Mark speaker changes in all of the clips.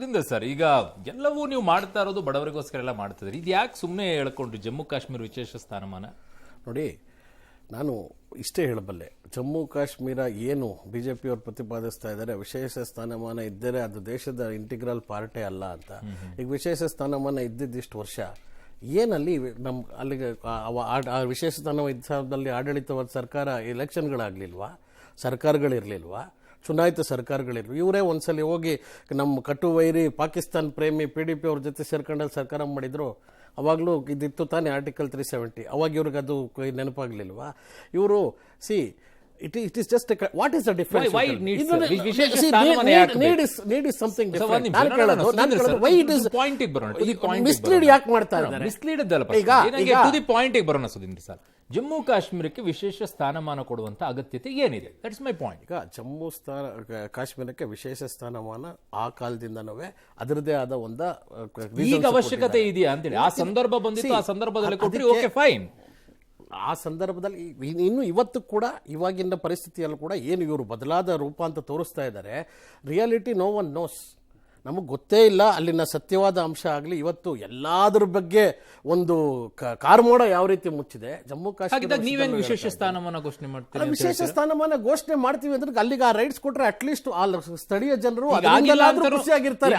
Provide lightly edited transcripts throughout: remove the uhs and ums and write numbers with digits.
Speaker 1: ಅದರಿಂದ ಸರ್ ಈಗ ಎಲ್ಲವೂ ನೀವು ಮಾಡ್ತಾ ಇರೋದು ಬಡವರಿಗೋಸ್ಕರ ಎಲ್ಲ ಮಾಡ್ತಿದ್ರಿ, ಇದು ಯಾಕೆ ಸುಮ್ಮನೆ ಹೇಳ್ಕೊಂಡ್ರಿ ಜಮ್ಮು ಕಾಶ್ಮೀರ ವಿಶೇಷ ಸ್ಥಾನಮಾನ?
Speaker 2: ನೋಡಿ, ನಾನು ಇಷ್ಟೇ ಹೇಳಬಲ್ಲೆ, ಜಮ್ಮು ಕಾಶ್ಮೀರ ಏನು ಬಿ ಜೆ ಪಿಯವರು ಪ್ರತಿಪಾದಿಸ್ತಾ ಇದ್ದಾರೆ ವಿಶೇಷ ಸ್ಥಾನಮಾನ ಇದ್ದರೆ ಅದು ದೇಶದ ಇಂಟಿಗ್ರಲ್ ಪಾರ್ಟೇ ಅಲ್ಲ ಅಂತ. ಈಗ ವಿಶೇಷ ಸ್ಥಾನಮಾನ ಇದ್ದಿದ್ದಿಷ್ಟು ವರ್ಷ ಏನಲ್ಲಿ ನಮ್ಮ ಅಲ್ಲಿಗೆ ಆ ವಿಶೇಷ ಸ್ಥಾನದಲ್ಲಿ ಆಡಳಿತವಾದ ಸರ್ಕಾರ ಎಲೆಕ್ಷನ್ಗಳಾಗಲಿಲ್ವಾ, ಸರ್ಕಾರಗಳಿರಲಿಲ್ವಾ, ಚುನಾಯಿತ ಸರ್ಕಾರಗಳಿರ್ಲಿ. ಇವರೇ ಒಂದ್ಸಲಿ ಹೋಗಿ ನಮ್ಮ ಕಟುವೈರಿ ಪಾಕಿಸ್ತಾನ್ ಪ್ರೇಮಿ PDP ಅವ್ರ ಜೊತೆ ಸೇರ್ಕೊಂಡಲ್ಲಿ ಸರ್ಕಾರ ಮಾಡಿದ್ರು. ಅವಾಗಲೂ ಇದಿತ್ತು ತಾನೇ ಆರ್ಟಿಕಲ್ 370. ಅವಾಗ ಇವ್ರಿಗೆ ಅದು ನೆನಪಾಗ್ಲಿಲ್ವಾ? ಇವರು it is just what is the difference?
Speaker 1: Why it needs
Speaker 2: need is something different. Why it is
Speaker 1: point
Speaker 2: mislead ಯಾಕೆ ಮಾಡ್ತಾ ಇದ್ದಾರೆ?
Speaker 1: ಮಿಸ್ಲೀಡ್ ಅಲ್ಲ, ಟು ದಿ ಪಾಯಿಂಟ್ ಬರೋಣ ಸುಧೀಂದ್ರ ಸರ್. ಜಮ್ಮು ಕಾಶ್ಮೀರಕ್ಕೆ ವಿಶೇಷ ಸ್ಥಾನಮಾನ ಕೊಡುವಂತ ಅಗತ್ಯತೆ ಏನಿದೆ? That's my point.
Speaker 2: ಈಗ ಜಮ್ಮು ಕಾಶ್ಮೀರಕ್ಕೆ ವಿಶೇಷ ಸ್ಥಾನಮಾನ ಆ ಕಾಲದಿಂದನೂ ಅದರದೇ ಆದ ಒಂದು
Speaker 1: ಈಗ ಅವಶ್ಯಕತೆ ಇದೆಯಾ ಅಂತೇಳಿ ಆ ಸಂದರ್ಭ ಬಂದಿತ್ತು, ಆ ಸಂದರ್ಭದಲ್ಲಿ ಕೊಟ್ಟರೆ ಓಕೆ ಫೈನ್.
Speaker 2: ಆ ಸಂದರ್ಭದಲ್ಲಿ ಇನ್ನು ಇವತ್ತು ಕೂಡ ಇವಾಗಿನ ಪರಿಸ್ಥಿತಿಯಲ್ಲೂ ಕೂಡ ಏನು ಇವರು ಬದಲಾದ ರೂಪ ಅಂತ ತೋರಿಸ್ತಾ ಇದ್ದಾರೆ. Reality no one knows. ನಮಗೆ ಗೊತ್ತೇ ಇಲ್ಲ ಅಲ್ಲಿನ ಸತ್ಯವಾದ ಅಂಶ ಆಗಲಿ. ಇವತ್ತು ಎಲ್ಲಾದ್ರ ಬಗ್ಗೆ ಒಂದು ಕಾರ್ಮೋಡ ಯಾವ ರೀತಿ ಮುಚ್ಚಿದೆ ಜಮ್ಮು ಕಾಶ್ಮೀರ.
Speaker 1: ನೀವೇನು ವಿಶೇಷ ಸ್ಥಾನಮಾನ ಘೋಷಣೆ ಮಾಡ್ತೀವಿ?
Speaker 2: ವಿಶೇಷ ಸ್ಥಾನಮಾನ ಘೋಷಣೆ ಮಾಡ್ತೀವಿ ಅಂದ್ರೆ ಅಲ್ಲಿಗೆ ಆ ರೈಟ್ಸ್ ಕೊಟ್ರೆ ಅಟ್ಲೀಸ್ಟ್ ಆ ಸ್ಥಳೀಯ ಜನರು ಖುಷಿಯಾಗಿರ್ತಾರೆ.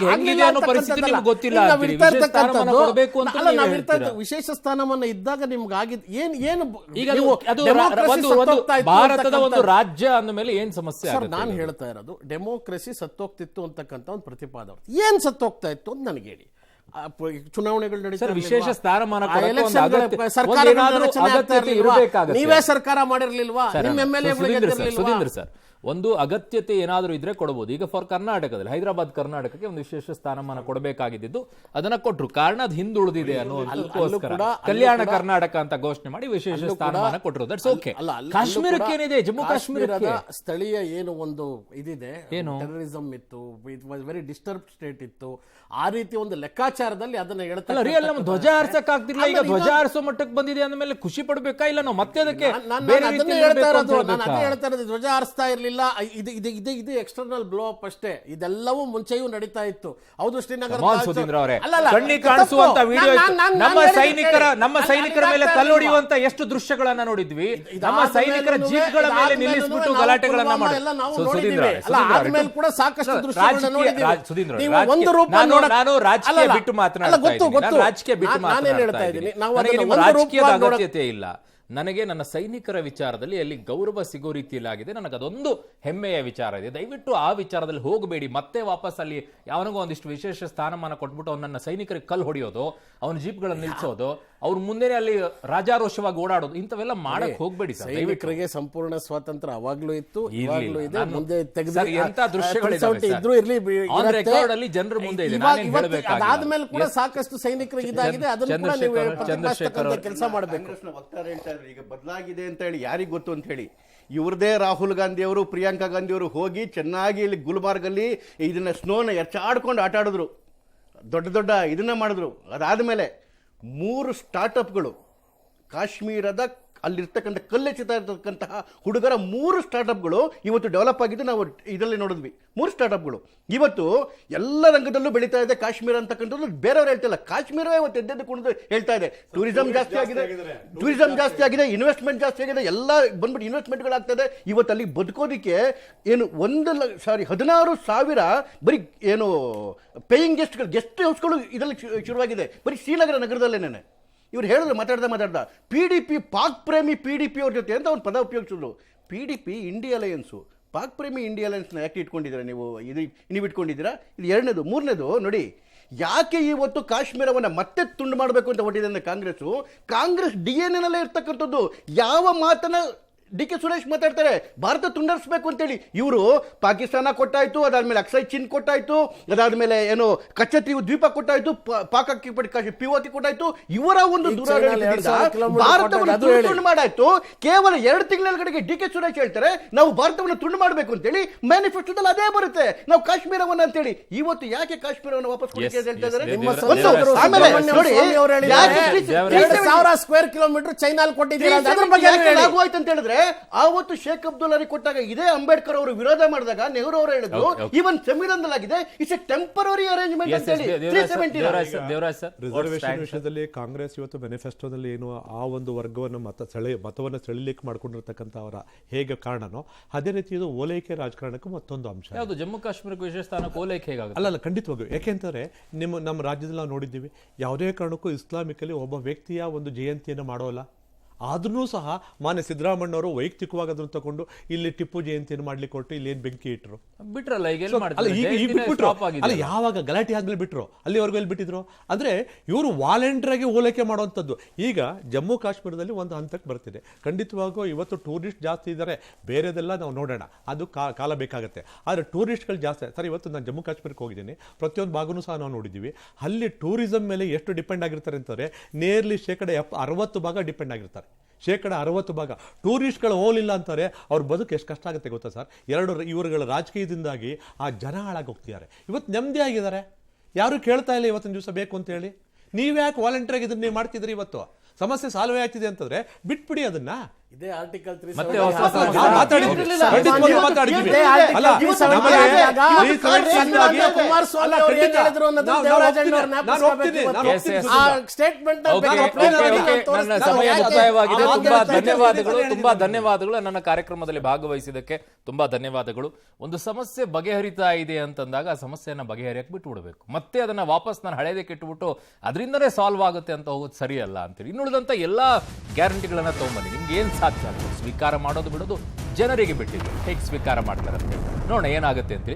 Speaker 2: ವಿಶೇಷ ಸ್ಥಾನಮಾನ ಇದ್ದಾಗ ನಿಮ್ಗೆ ಆಗಿದ್ ಏನು
Speaker 1: ಭಾರತದ ಒಂದು ರಾಜ್ಯ ಅಂದ ಮೇಲೆ ಏನ್ ಸಮಸ್ಯೆ?
Speaker 2: ನಾನು ಹೇಳ್ತಾ ಇರೋದು ಡೆಮೋಕ್ರಸಿ ಸತ್ತೋಗ್ತಿತ್ತು ಅಂತಕ್ಕಂಥ ಒಂದು ಪ್ರತಿಪಾದನೆ. ಏನ್ ಸತ್ತೋಗ್ತಾ ಇತ್ತು ಅಂತ ನನಗೆ ಹೇಳಿ. ಚುನಾವಣೆಗಳು ನಡೀತಾ,
Speaker 1: ವಿಶೇಷ ಸ್ಥಾನಮಾನ
Speaker 2: ನೀವೇ ಸರ್ಕಾರ ಮಾಡಿರ್ಲಿಲ್ವಾ?
Speaker 1: ಸುಧೀಂದ್ರ ಸರ್, ಒಂದು ಅಗತ್ಯತೆ ಏನಾದರೂ ಇದ್ರೆ ಕೊಡಬಹುದು. ಈಗ ಫಾರ್ ಕರ್ನಾಟಕದಲ್ಲಿ ಹೈದರಾಬಾದ್ ಕರ್ನಾಟಕಕ್ಕೆ ಒಂದು ವಿಶೇಷ ಸ್ಥಾನಮಾನ ಕೊಡಬೇಕಾಗಿದ್ದು ಅದನ್ನ ಕೊಟ್ಟರು. ಕಾರಣ ಅದು ಹಿಂದುಳಿದಿದೆ ಅನ್ನೋದಕ್ಕೋಸ್ಕರ ಕಲ್ಯಾಣ ಕರ್ನಾಟಕ ಅಂತ ಘೋಷಣೆ ಮಾಡಿ ವಿಶೇಷ ಸ್ಥಾನಮಾನ ಕೊಟ್ಟರು. That's okay. ಕಾಶ್ಮೀರಕ್ಕೆ ಏನಿದೆ? ಜಮ್ಮು ಕಾಶ್ಮೀರದ
Speaker 2: ಸ್ಥಳೀಯ ಏನು ಒಂದು ಇದಿದೆ, ಟೆರರಿಸಂ ಇತ್ತು, it was very disturb state ಇತ್ತು. ಆ ರೀತಿ ಒಂದು ಲೆಕ್ಕಾಚಾರದಲ್ಲಿ ಅದನ್ನ ಹೇಳ್ತಾರೆ.
Speaker 1: ರಿಯಲ್ ನಮ್ಮ ಧ್ವಜ ಹಾರಿಸಕ್ ಆಗ್ತಿಲ್ಲ. ಈಗ ಧ್ವಜ ಹಾರಿಸೋ ಮಟ್ಟಕ್ಕೆ ಬಂದಿದೆ ಅಂದ್ಮೇಲೆ ಖುಷಿ ಪಡ್ಬೇಕಾ? ಇಲ್ಲ ನಾವು ಮತ್ತೆ ಅದಕ್ಕೆ
Speaker 2: ಹೇಳ್ತಾ ಇರೋದು ಧ್ವಜ ಹಾರಿಸ್ತಾ ಇರ್ಲಿಲ್ಲ. ಇದು ಎಕ್ಸ್ಟರ್ನಲ್ ಬ್ಲೋ ಅಪ್ ಅಷ್ಟೇ. ಇದೆಲ್ಲವೂ ಮುಂಚೆಯೂ ನಡೀತಾ ಇತ್ತು. ಹೌದು, ಶ್ರೀನಗರ
Speaker 1: ಕಾಣಿಸುವಂತ ವಿಡಿಯೋ, ನಮ್ಮ ಸೈನಿಕರ ಮೇಲೆ ಕಲ್ಲೊಡೆಯುವಂತ ಎಷ್ಟು ದೃಶ್ಯಗಳನ್ನ ನೋಡಿದ್ವಿ. ನಮ್ಮ ಸೈನಿಕರ ಜೀಪ್ಗಳ ಮೇಲೆ ನಿಲ್ಲಿಸ್ಬಿಟ್ಟು ಗಲಾಟೆಗಳನ್ನ
Speaker 2: ಆದ್ಮೇಲೆ ಕೂಡ ಸಾಕಷ್ಟು ದೃಶ್ಯಗಳನ್ನ ನೋಡಿದ್ವಿ. ಒಂದು ರೂಪ
Speaker 1: ನಾನು ರಾಜಕೀಯ ಬಿಟ್ಟು ಮಾತನಾಡ್ತಾ ಇದ್ದೀನಿ. ರಾಜಕೀಯದ ಅಗತ್ಯತೆ ಇಲ್ಲ ನನಗೆ. ನನ್ನ ಸೈನಿಕರ ವಿಚಾರದಲ್ಲಿ ಅಲ್ಲಿ ಗೌರವ ಸಿಗೋ ರೀತಿಯಲ್ಲಿ ಆಗಿದೆ. ನನಗೆ ಅದೊಂದು ಹೆಮ್ಮೆಯ ವಿಚಾರ ಇದೆ. ದಯವಿಟ್ಟು ಆ ವಿಚಾರದಲ್ಲಿ ಹೋಗಬೇಡಿ. ಮತ್ತೆ ವಾಪಸ್ ಅಲ್ಲಿ ಯಾವನಿಗೂ ಒಂದಿಷ್ಟು ವಿಶೇಷ ಸ್ಥಾನಮಾನ ಕೊಟ್ಬಿಟ್ಟು ಅವ್ನು ನನ್ನ ಸೈನಿಕರಿಗೆ ಕಲ್ಲು ಹೊಡೆಯೋದು, ಅವನ ಜೀಪ್ಗಳನ್ನು ನಿಲ್ಲಿಸೋದು, ಅವ್ರ ಮುಂದೆನೆ ಅಲ್ಲಿ ರಾಜಾರೋಷವಾಗಿ ಓಡಾಡೋದು, ಇಂಥವೆಲ್ಲ ಮಾಡಕ್ ಹೋಗ್ಬೇಡಿ.
Speaker 2: ಸೈನಿಕರಿಗೆ ಸಂಪೂರ್ಣ ಸ್ವಾತಂತ್ರ್ಯ ಅವಾಗ್ಲೂ ಇತ್ತು, ಇವಾಗ್ಲೂ ಇದೆ, ಮುಂದೆ
Speaker 1: ಎಂತ ದೃಶ್ಯಗಳಿದ್ರು ಜನರ ಮುಂದೆ ಇದೆ.
Speaker 2: ಅದಾದ್ಮೇಲೆ ಕೂಡ ಸಾಕಷ್ಟು ಸೈನಿಕರಿಗೆ ಇದಾಗಿದೆ. ಅದನ್ನ ಕೆಲಸ ಮಾಡಬೇಕು.
Speaker 3: ಈಗ ಬದಲಾಗಿದೆ ಅಂತ ಹೇಳಿ ಯಾರಿಗ್ ಗೊತ್ತು ಅಂತ ಹೇಳಿ ಇವ್ರದೇ ರಾಹುಲ್ ಗಾಂಧಿ ಅವರು, ಪ್ರಿಯಾಂಕಾ ಗಾಂಧಿ ಅವರು ಹೋಗಿ ಚೆನ್ನಾಗಿ ಇಲ್ಲಿ ಗುಲ್ಮಾರ್ಗಲ್ಲಿ ಇದನ್ನ ಸ್ನೋನ ಎಚ್ಚಾಡ್ಕೊಂಡು ಆಟ ಆಡಿದ್ರು, ದೊಡ್ಡ ಇದನ್ನ ಮಾಡಿದ್ರು. ಅದಾದ್ಮೇಲೆ 3 ಸ್ಟಾರ್ಟ್ಅಪ್ಗಳು ಕಾಶ್ಮೀರದ ಅಲ್ಲಿರ್ತಕ್ಕಂಥ ಕಲ್ಲೆಚ್ಚುತ್ತಾ ಇರ್ತಕ್ಕಂತಹ ಹುಡುಗರ 3 ಸ್ಟಾರ್ಟ್ಅಪ್ಗಳು ಇವತ್ತು ಡೆವಲಪ್ ಆಗಿದ್ದು ನಾವು ಇದರಲ್ಲಿ ನೋಡಿದ್ವಿ. 3 ಸ್ಟಾರ್ಟ್ಅಪ್ಗಳು ಇವತ್ತು ಎಲ್ಲ ರಂಗದಲ್ಲೂ ಬೆಳೀತಾ ಇದೆ. ಕಾಶ್ಮೀರ ಅಂತಕ್ಕಂಥದ್ದು ಬೇರೆಯವರು ಹೇಳ್ತಿಲ್ಲ, ಕಾಶ್ಮೀರವೇ ಇವತ್ತು ಎದ್ದೆದ್ದುಕೊಂಡು ಹೇಳ್ತಾ ಇದೆ. ಟೂರಿಸಂ ಜಾಸ್ತಿ ಆಗಿದೆ, ಇನ್ವೆಸ್ಟ್ಮೆಂಟ್ ಜಾಸ್ತಿ ಆಗಿದೆ, ಎಲ್ಲ ಬಂದ್ಬಿಟ್ಟು ಇನ್ವೆಸ್ಟ್ಮೆಂಟ್ಗಳಾಗ್ತದೆ. ಇವತ್ತು ಅಲ್ಲಿ ಬದುಕೋದಿಕ್ಕೆ ಏನು 16,000 ಬರೀ ಏನು ಪೇಯಿಂಗ್ ಗೆಸ್ಟ್ ಹೌಸ್ಗಳು ಇದರಲ್ಲಿ ಶುರುವಾಗಿದೆ ಬರೀ ಶ್ರೀನಗರ ನಗರದಲ್ಲೇನೆ. ಇವ್ರು ಹೇಳಿದ್ರು ಮಾತಾಡ್ದ PDP ಪಾಕ್ ಪ್ರೇಮಿ PDP ಅವ್ರ ಜೊತೆ ಅಂತ ಒಂದು ಪದ ಉಪಯೋಗಿಸಿದ್ರು. PDP ಇಂಡಿಯಾ ಅಲಯನ್ಸು, ಪಾಕ್ ಪ್ರೇಮಿ ಇಂಡಿಯಾ ಅಲಯನ್ಸ್ನ ಯಾಕೆ ಇಟ್ಕೊಂಡಿದ್ದೀರಾ ನೀವು ಇಟ್ಕೊಂಡಿದ್ದೀರಾ? ಇದು ಎರಡನೇದು. ಮೂರನೇದು ನೋಡಿ, ಯಾಕೆ ಇವತ್ತು ಕಾಶ್ಮೀರವನ್ನು ಮತ್ತೆ ತುಂಡು ಮಾಡಬೇಕು ಅಂತ ಹೊಟ್ಟಿದೆ ಅಂದರೆ ಕಾಂಗ್ರೆಸ್ DNA ನಲ್ಲೇ ಇರ್ತಕ್ಕಂಥದ್ದು. ಯಾವ ಮಾತನ್ನ DK ಸುರೇಶ್ ಮಾತಾಡ್ತಾರೆ, ಭಾರತ ತುಂಡರಿಸಬೇಕು ಅಂತೇಳಿ. ಇವರು ಪಾಕಿಸ್ತಾನ ಕೊಟ್ಟಾಯ್ತು, ಅದಾದ್ಮೇಲೆ ಅಕ್ಸೈ ಚೀನ್ ಕೊಟ್ಟಾಯ್ತು, ಅದಾದ್ಮೇಲೆ ಏನು ಕಚ್ಚತ್ರಿ ದ್ವೀಪ ಕೊಟ್ಟಾಯ್ತು, ಪಿಒಟಿ ಕೊಟ್ಟಾಯ್ತು. ಇವರ ಒಂದು ಭಾರತವನ್ನು ತುಂಡು ಮಾಡಾಯ್ತು. ಕೇವಲ 2 ತಿಂಗಳ DK ಸುರೇಶ್ ಹೇಳ್ತಾರೆ ನಾವು ಭಾರತವನ್ನು ತುಂಡು ಮಾಡಬೇಕು ಅಂತೇಳಿ. ಮ್ಯಾನಿಫೆಸ್ಟೋದಲ್ಲಿ ಅದೇ ಬರುತ್ತೆ, ನಾವು ಕಾಶ್ಮೀರವನ್ನು ಅಂತೇಳಿ. ಇವತ್ತು ಯಾಕೆ ಕಾಶ್ಮೀರವನ್ನು ವಾಪಸ್ ಕೊಡಿ ಅಂತ ಹೇಳ್ತಾ ಇದ್ದಾರೆ?
Speaker 2: 2,000 ಸ್ಕ್ವೇರ್ ಕಿಲೋಮೀಟರ್ ಚೈನಾ ಕೊಟ್ಟಿದ್ದೀರಾ,
Speaker 3: ಆಗೋಯ್ತು ಅಂತ ಹೇಳಿದ್ರೆ ಆವತ್ತು ಶೇಖ್ ಅಬ್ದುಲ್ಲಾ ಕೊಟ್ಟಾಗ ಇದೇ ಅಂಬೇಡ್ಕರ್ ಅವರು ವಿರೋಧ ಮಾಡಿದಾಗ ನೆಹರು ಅವರು ಹೇಳಿದ್ರು ಇವನ್ ಸಂವಿಧಾನದಲ್ಲಾಗಿದೆ ಇಟ್ಸ್ ಎ ಟೆಂಪರರಿ ಅರೇಂಜ್ಮೆಂಟ್ ಅಂತ ಹೇಳಿ 370
Speaker 4: ರಿಸರ್ವೇಶನ್ ವಿಷಯದಲ್ಲಿ ಕಾಂಗ್ರೆಸ್ ಇವತ್ತು ಮ್ಯಾನಿಫೆಸ್ಟೋದಲ್ಲಿ ಏನು ಆ ಒಂದು ವರ್ಗವನ್ನು ಮತವನ್ನು ಸೆಳಿಲಿಕ್ಕೆ ಮಾಡ್ಕೊಂಡಿರ್ತಕ್ಕಂಥ ಅವರ ಹೇಗೆ ಕಾರಣನೋ ಅದೇ ರೀತಿ ಇದು ಓಲೈಕೆ ರಾಜಕಾರಣಕ್ಕೂ ಮತ್ತೊಂದು ಅಂಶ.
Speaker 1: ಯಾವುದು ಜಮ್ಮು ಕಾಶ್ಮೀರಕ್ಕೆ ವಿಶೇಷ ಸ್ಥಾನ ಓಲೈಕೆ ಹೇಗಾಗುತ್ತೆ?
Speaker 4: ಅಲ್ಲ ಖಂಡಿತವಾಗಿಯೂ. ಯಾಕೆಂತಂದ್ರೆ ನಮ್ಮ ರಾಜ್ಯದಲ್ಲಿ ನಾವು ನೋಡಿದ್ದೀವಿ, ಯಾವುದೇ ಕಾರಣಕ್ಕೂ ಇಸ್ಲಾಮಿಕಲ್ಲಿ ಒಬ್ಬ ವ್ಯಕ್ತಿಯ ಒಂದು ಜಯಂತಿಯನ್ನು ಮಾಡೋಲ್ಲ. ಆದ್ರೂ ಸಹ ಮಾನ್ಯ ಸಿದ್ದರಾಮಣ್ಣವರು ವೈಯಕ್ತಿಕವಾಗಿ ಅದನ್ನು ತಗೊಂಡು ಇಲ್ಲಿ ಟಿಪ್ಪು ಜಯಂತಿಯನ್ನು ಮಾಡ್ಲಿಕ್ಕೆ ಹೊರಟು ಇಲ್ಲಿ ಏನು ಬೆಂಕಿ ಇಟ್ಟರು
Speaker 1: ಬಿಟ್ರಲ್ಲ. ಈಗ
Speaker 4: ಅಲ್ಲ ಯಾವಾಗ ಗಲಾಟೆ ಆದ್ಮೇಲೆ ಬಿಟ್ರು, ಅಲ್ಲಿವರೆಗೂ ಎಲ್ಲಿ ಬಿಟ್ಟಿದ್ರು ಅಂದ್ರೆ ಇವರು ವಾಲಂಟಿಯರ್ ಆಗಿ ಓಲೈಕೆ ಮಾಡುವಂಥದ್ದು. ಈಗ ಜಮ್ಮು ಕಾಶ್ಮೀರದಲ್ಲಿ ಒಂದು ಹಂತಕ್ಕೆ ಬರ್ತಿದೆ. ಖಂಡಿತವಾಗೂ ಇವತ್ತು ಟೂರಿಸ್ಟ್ ಜಾಸ್ತಿ ಇದ್ದಾರೆ, ಬೇರೆದೆಲ್ಲ ನಾವು ನೋಡೋಣ, ಅದು ಕಾಲ ಬೇಕಾಗುತ್ತೆ. ಆದರೆ ಟೂರಿಸ್ಟ್ಗಳು ಜಾಸ್ತಿ ಸರ್. ಇವತ್ತು ನಾನು ಜಮ್ಮು ಕಾಶ್ಮೀರಕ್ಕೆ ಹೋಗಿದ್ದೀನಿ, ಪ್ರತಿಯೊಂದು ಭಾಗನೂ ಸಹ ನಾವು ನೋಡಿದ್ದೀವಿ. ಅಲ್ಲಿ ಟೂರಿಸಂ ಮೇಲೆ ಎಷ್ಟು ಡಿಪೆಂಡ್ ಆಗಿರ್ತಾರೆ ಅಂತಂದ್ರೆ ನೇರ್ಲಿ 60% ಡಿಪೆಂಡ್ ಆಗಿರ್ತಾರೆ. 60% ಟೂರಿಸ್ಟ್ಗಳು ಹೋಗಲಿಲ್ಲ ಅಂತಾರೆ, ಅವ್ರ ಬದುಕು ಎಷ್ಟು ಕಷ್ಟ ಆಗುತ್ತೆ ಗೊತ್ತಾ ಸರ್? ಇವರುಗಳ ರಾಜಕೀಯದಿಂದಾಗಿ ಆ ಜನ ಹಾಳಾಗಿ ಹೋಗ್ತಿದ್ದಾರೆ. ಇವತ್ತು ನೆಮ್ಮದಿ ಆಗಿದ್ದಾರೆ, ಯಾರು ಕೇಳ್ತಾ ಇಲ್ಲ ಇವತ್ತಿನ ದಿವಸ ಬೇಕು ಅಂತ ಹೇಳಿ. ನೀವ್ಯಾಕೆ ವಾಲಂಟಿಯರ್ ಆಗಿ ಇದನ್ನ ನೀವು ಮಾಡ್ತಿದ್ರಿ? ಇವತ್ತು ಸಮಸ್ಯೆ ಸಾಲ್ವ್ ಆಗ್ತಿದೆ ಅಂತಂದ್ರೆ ಬಿಟ್ಬಿಡಿ ಅದನ್ನ.
Speaker 2: ಇದೇ ಆರ್ಟಿಕಲ್ 3
Speaker 1: ಮತ್ತೆ
Speaker 2: ನನ್ನ
Speaker 1: ಸಮಯ ಮುಕ್ತಾಯವಾಗಿದೆ. ತುಂಬಾ ಧನ್ಯವಾದಗಳು ನನ್ನ ಕಾರ್ಯಕ್ರಮದಲ್ಲಿ ಭಾಗವಹಿಸಿದ್ದಕ್ಕೆ. ತುಂಬಾ ಧನ್ಯವಾದಗಳು. ಒಂದು ಸಮಸ್ಯೆ ಬಗೆಹರಿತಾ ಇದೆ ಅಂತಂದಾಗ ಆ ಸಮಸ್ಯೆಯನ್ನ ಬಗೆಹರಿಯಕ್ಕೆ ಬಿಟ್ಬಿಡ್ಬೇಕು. ಮತ್ತೆ ಅದನ್ನ ವಾಪಸ್ ನಾನು ಹಳೇದಕ್ಕೆ ಇಟ್ಬಿಟ್ಟು ಅದರಿಂದನೇ ಸಾಲ್ವ್ ಆಗುತ್ತೆ ಅಂತ ಹೋಗೋದು ಸರಿಯಲ್ಲ ಅಂತೇಳಿ ಇನ್ನುಳಿದಂತ ಎಲ್ಲಾ ಗ್ಯಾರಂಟಿಗಳನ್ನ ತಗೊಂಬನ್ನಿ. ನಿಮ್ಗೆ ಏನ್ ಸಾಧ್ಯ ಸ್ವೀಕಾರ ಮಾಡೋದು ಬಿಡೋದು ಜನರಿಗೆ ಬಿಟ್ಟಿದ್ದು, ಹೇಗೆ ಸ್ವೀಕಾರ ಮಾಡ್ತಾರೆ ಅಂತ ನೋಡೋಣ ಏನಾಗುತ್ತೆ ಅಂತೇಳಿ.